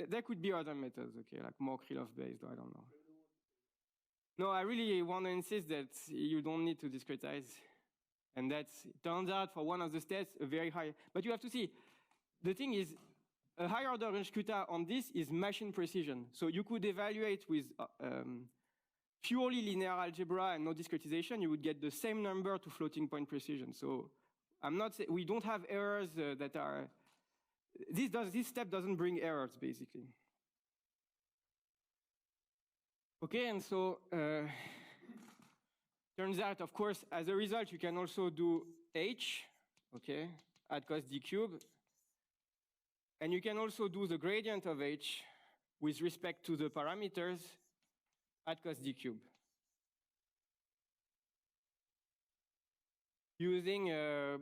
there could be other methods, okay, like more Krylov based, I don't know. No, I really want to insist that you don't need to discretize. And that turns out for one of the states, a very high, but you have to see, the thing is, a high order Runge-Kutta on this is machine precision. So you could evaluate with purely linear algebra and no discretization, you would get the same number to floating point precision. So I'm not saying, we don't have errors that are, this step doesn't bring errors, basically. Okay, and so turns out, of course, as a result, you can also do h, okay, at cos d cube. And you can also do the gradient of h with respect to the parameters at cos d cube. Using a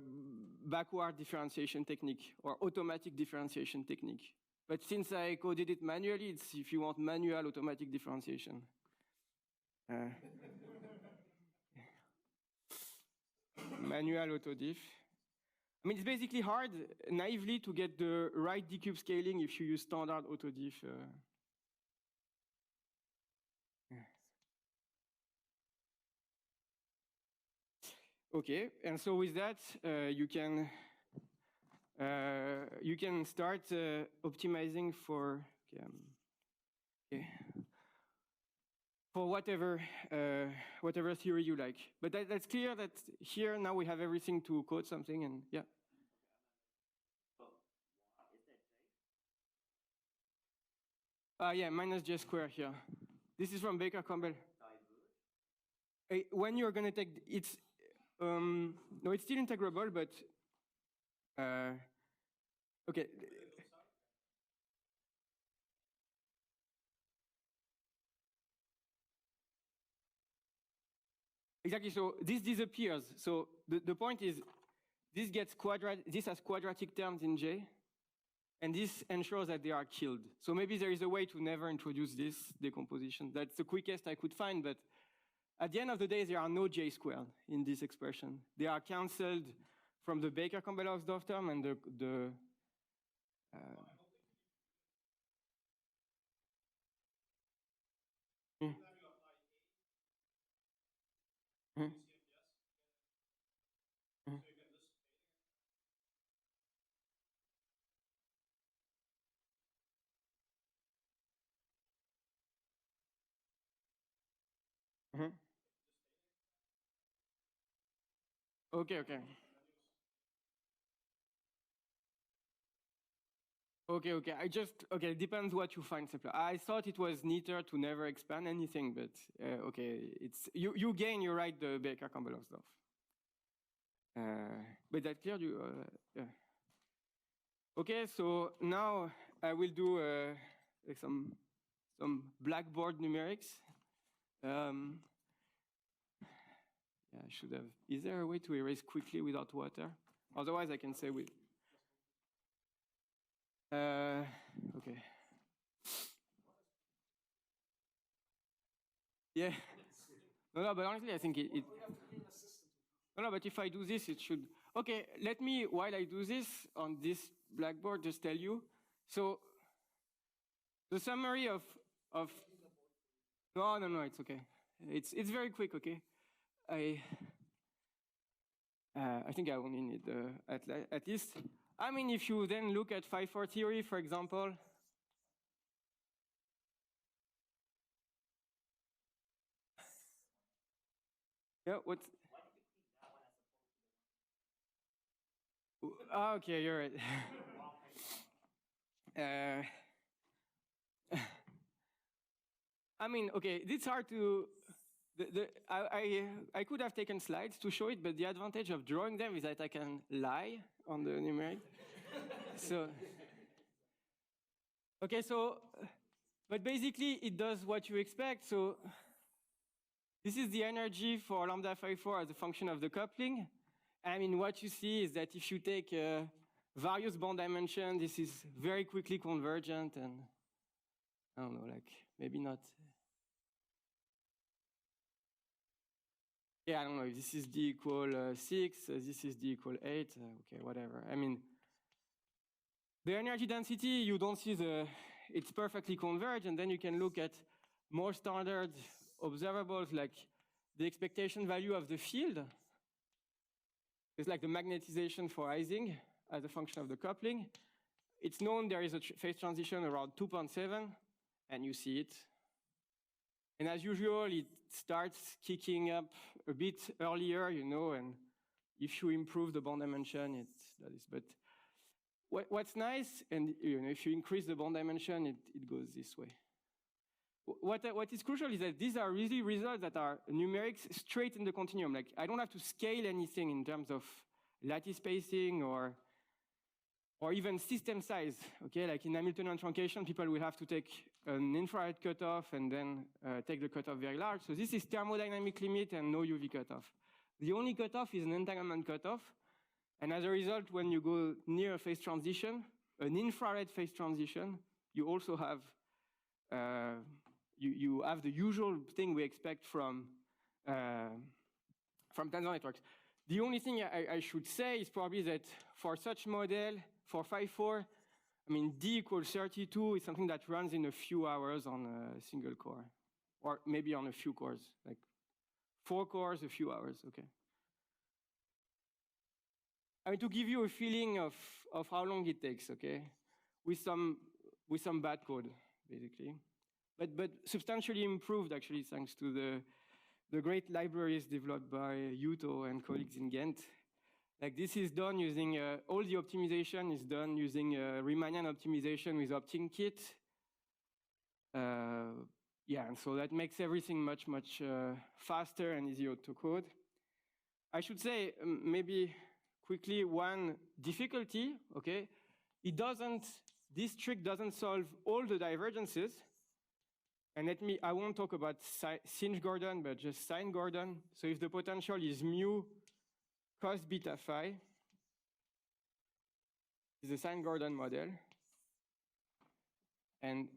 backward differentiation technique or automatic differentiation technique. But since I coded it manually, it's if you want manual automatic differentiation. Manual autodiff. I mean, it's basically hard, naively, to get the right d-cube scaling if you use standard autodiff. Okay, and so with that, you can start optimizing for for whatever theory you like. But that's clear that here now we have everything to code something, and yeah. Yeah, minus j square here. This is from Baker-Campbell. When you're going to take it's no, it's still integrable, but okay. Exactly. So this disappears. So the point is, this has quadratic terms in J, and this ensures that they are killed. So maybe there is a way to never introduce this decomposition. That's the quickest I could find, but at the end of the day, there are no J squared in this expression. They are canceled from the Baker-Campbell-Hausdorff term and the Okay. Okay, it depends what you find simpler. I thought it was neater to never expand anything, but okay, it's you gain, you write the Baker-Campbell-Hausdorff. But that clear you? Yeah. Okay, so now I will do like some blackboard numerics. Yeah, I should have. Is there a way to erase quickly without water? Otherwise, I can say with. Okay. Yeah. No, but honestly, I think it no, but if I do this, it should. Okay, let me, while I do this on this blackboard, just tell you. So the summary of no, it's okay. It's very quick, okay? I think I only need at least. I mean, if you then look at 5-4 theory, for example. Yeah, what? Okay, you're right. I mean, okay, it's hard to. I could have taken slides to show it, but the advantage of drawing them is that I can lie on the numeric. So, okay, so, but basically it does what you expect. So this is the energy for lambda phi 4 as a function of the coupling. I mean, what you see is that if you take various bond dimensions, this is very quickly convergent, and I don't know, like maybe not. yeah, I don't know if this is d equal 6, this is d equal 8, okay, whatever. I mean, the energy density, you don't see it's perfectly converged, and then you can look at more standard observables like the expectation value of the field. It's like the magnetization for Ising as a function of the coupling. It's known there is a phase transition around 2.7, and you see it. And as usual, it starts kicking up a bit earlier, you know, and if you improve the bond dimension, that is. But what's nice, and you know, if you increase the bond dimension, it goes this way. What is crucial is that these are really results that are numerics straight in the continuum. Like, I don't have to scale anything in terms of lattice spacing or even system size, okay? Like in Hamiltonian truncation, people will have to take an infrared cutoff and then take the cutoff very large. So this is thermodynamic limit and no UV cutoff. The only cutoff is an entanglement cutoff. And as a result, when you go near a phase transition, an infrared phase transition, you also have you have the usual thing we expect from tensor networks. The only thing I should say is probably that for such model, for 5.4, I mean, D equals 32 is something that runs in a few hours on a single core, or maybe on a few cores, like 4 cores, a few hours, okay. I mean, to give you a feeling of how long it takes, okay, with some bad code, basically. But substantially improved, actually, thanks to the great libraries developed by Yuto and colleagues in Ghent. Like, this is done using, all the optimization is done using Riemannian optimization with OptinKit. Yeah, and so that makes everything much, much faster and easier to code. I should say, maybe quickly, one difficulty, okay, this trick doesn't solve all the divergences. And I won't talk about Singe-Gordon, but just Sine-Gordon. So if the potential is mu cos beta phi, is a Sine-Gordon model. And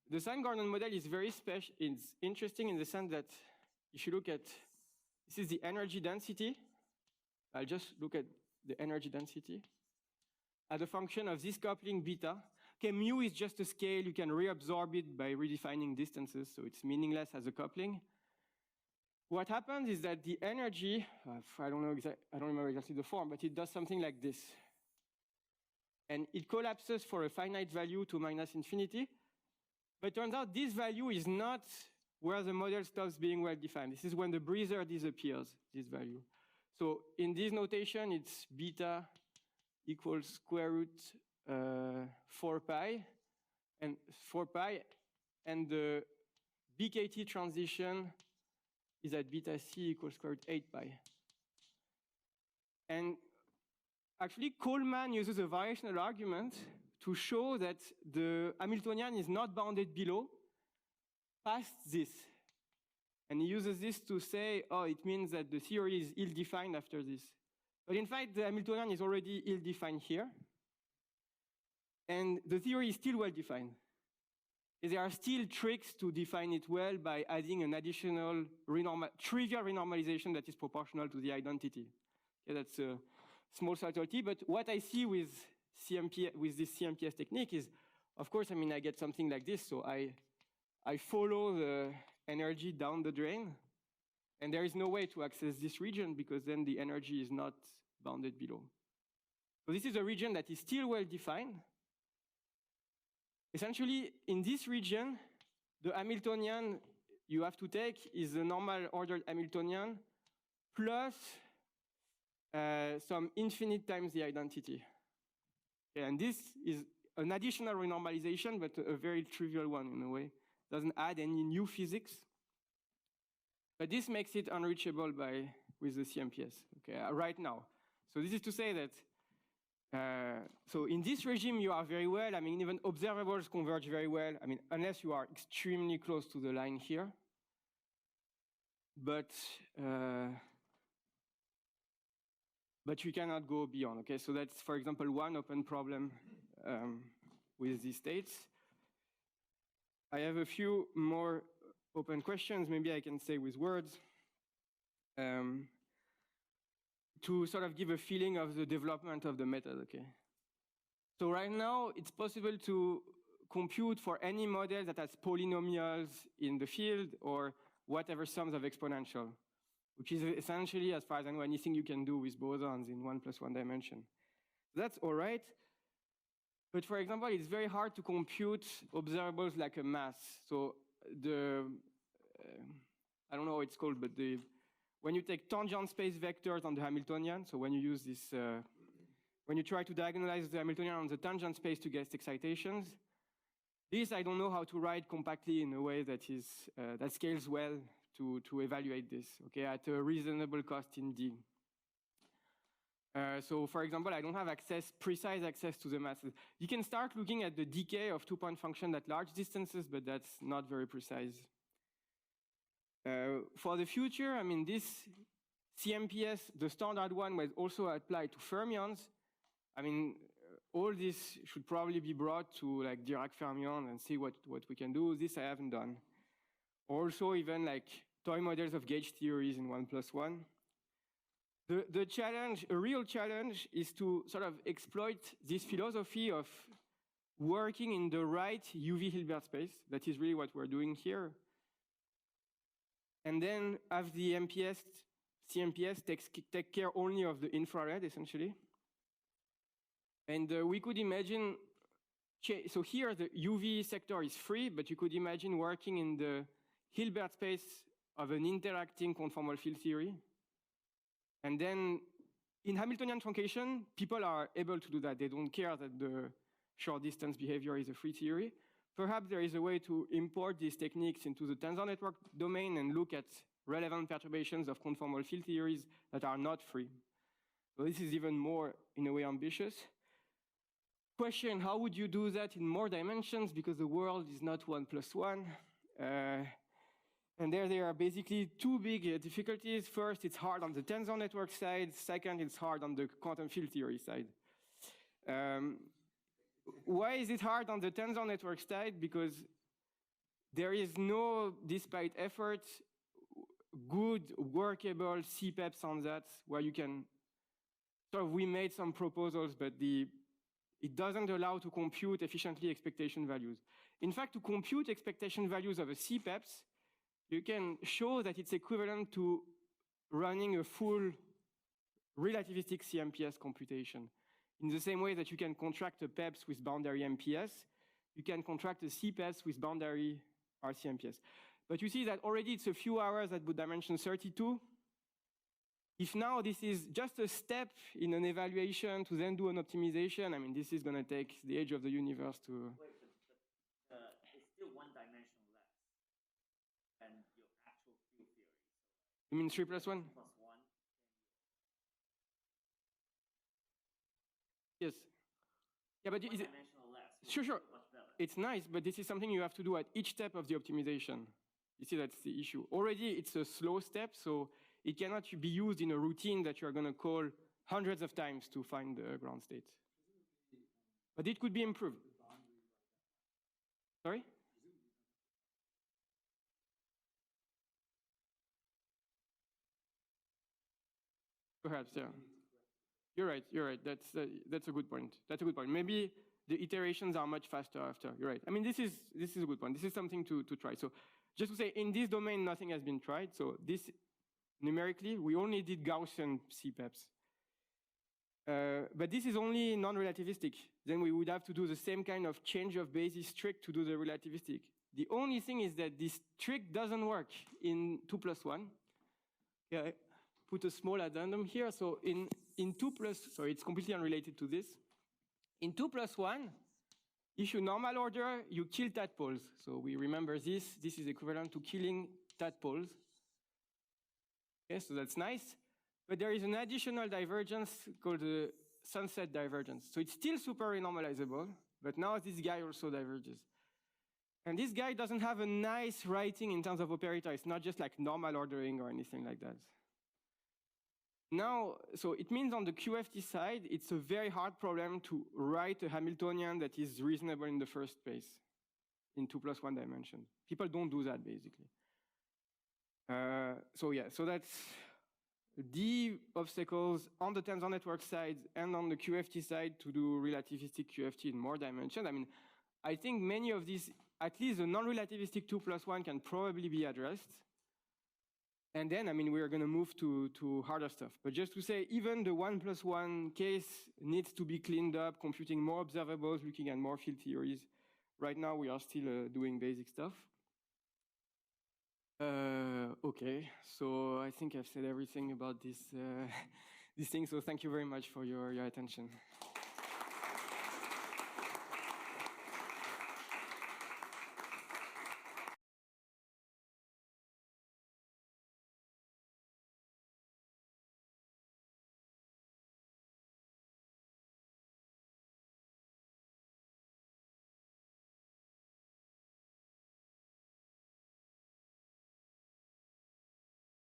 the Sine-Gordon model is very special. It's interesting in the sense that if you look at, this is the energy density. I'll just look at the energy density as a function of this coupling beta. Okay, mu is just a scale. You can reabsorb it by redefining distances, so it's meaningless as a coupling. What happens is that the energy, I don't remember exactly the form, but it does something like this. And it collapses for a finite value to minus infinity. But it turns out this value is not where the model stops being well defined. This is when the breather disappears, this value. So in this notation, it's beta equals square root 4 pi, and the BKT transition is at beta c equals square root 8 pi. And actually, Coleman uses a variational argument to show that the Hamiltonian is not bounded below, past this. And he uses this to say, oh, it means that the theory is ill-defined after this. But in fact, the Hamiltonian is already ill-defined here. And the theory is still well-defined. There are still tricks to define it well by adding an additional trivial renormalization that is proportional to the identity. Okay, that's a small subtlety, but what I see with this CMPS technique is, of course, I mean, I get something like this, so I follow the energy down the drain, and there is no way to access this region because then the energy is not bounded below. So this is a region that is still well-defined. Essentially, in this region, the Hamiltonian you have to take is the normal ordered Hamiltonian plus some infinite times the identity. Okay, and this is an additional renormalization, but a very trivial one in a way. Doesn't add any new physics. But this makes it unreachable with the CMPS, okay, right now. So this is to say that so in this regime, you are very well. I mean, even observables converge very well. I mean, unless you are extremely close to the line here. But you cannot go beyond, okay? So that's, for example, one open problem with these states. I have a few more open questions. Maybe I can say with words. to sort of give a feeling of the development of the method, okay? So right now, it's possible to compute for any model that has polynomials in the field or whatever sums of exponential, which is essentially, as far as I know, anything you can do with bosons in 1+1 dimension. That's all right. But for example, it's very hard to compute observables like a mass. So I don't know how it's called, but when you take tangent space vectors on the Hamiltonian, so when you use this, when you try to diagonalize the Hamiltonian on the tangent space to get excitations, this I don't know how to write compactly in a way that is that scales well to evaluate this, okay, at a reasonable cost in D. So for example, I don't have precise access to the masses. You can start looking at the decay of two-point function at large distances, but that's not very precise. For the future, I mean, this CMPS, the standard one, was also applied to fermions. I mean, all this should probably be brought to like Dirac fermion and see what we can do. This I haven't done. Also, even like toy models of gauge theories in 1+1. The challenge, a real challenge, is to sort of exploit this philosophy of working in the right UV Hilbert space. That is really what we're doing here. And then have the CMPS take care only of the infrared, essentially. And we could imagine, so here the UV sector is free, but you could imagine working in the Hilbert space of an interacting conformal field theory. And then in Hamiltonian truncation, people are able to do that. They don't care that the short distance behavior is a free theory. Perhaps there is a way to import these techniques into the tensor network domain and look at relevant perturbations of conformal field theories that are not free. So this is even more, in a way, ambitious. Question, how would you do that in more dimensions? Because the world is not 1+1. And there are basically two big difficulties. First, it's hard on the tensor network side. Second, it's hard on the quantum field theory side. Why is it hard on the tensor network side? Because there is no, despite effort, good workable CPEPs on that, where you can, so we made some proposals, but it doesn't allow to compute efficiently expectation values. In fact, to compute expectation values of a CPEPs, you can show that it's equivalent to running a full relativistic CMPS computation. In the same way that you can contract a PEPS with boundary MPS, you can contract a CPEPS with boundary RCMPS. But you see that already it's a few hours at boot dimension 32. If now this is just a step in an evaluation to then do an optimization, I mean, this is going to take the age of the universe to... Wait, but it's still one dimension less than your actual field theory. So you mean 3+1? 3+1. Yes. Yeah, but one dimensional less. Sure. Much better. It's nice, but this is something you have to do at each step of the optimization. You see, that's the issue. Already, it's a slow step, so it cannot be used in a routine that you're going to call hundreds of times to find the ground state. But it could be improved. Sorry? Perhaps, yeah. You're right. That's a good point. Maybe the iterations are much faster after. You're right. I mean, this is a good point. This is something to try. So just to say, in this domain, nothing has been tried. So this, numerically, we only did Gaussian CPEPs. But this is only non-relativistic. Then we would have to do the same kind of change of basis trick to do the relativistic. The only thing is that this trick doesn't work in 2+1. Yeah, I put a small addendum here. So in 2+, sorry, it's completely unrelated to this. In 2+1, if you normal order, you kill tadpoles. So we remember this. This is equivalent to killing tadpoles. Okay, so that's nice. But there is an additional divergence called the sunset divergence. So it's still super renormalizable, but now this guy also diverges. And this guy doesn't have a nice writing in terms of operator. It's not just like normal ordering or anything like that. Now, so it means on the QFT side, it's a very hard problem to write a Hamiltonian that is reasonable in the first place in 2+1 dimension. People don't do that, basically. So yeah, so that's the obstacles on the tensor network side and on the QFT side to do relativistic QFT in more dimensions. I mean, I think many of these, at least the non-relativistic 2+1 can probably be addressed. And then, I mean, we're going to move to harder stuff. But just to say, even the 1+1 case needs to be cleaned up, computing more observables, looking at more field theories. Right now, we are still doing basic stuff. Okay, so I think I've said everything about this, this thing. So thank you very much for your attention.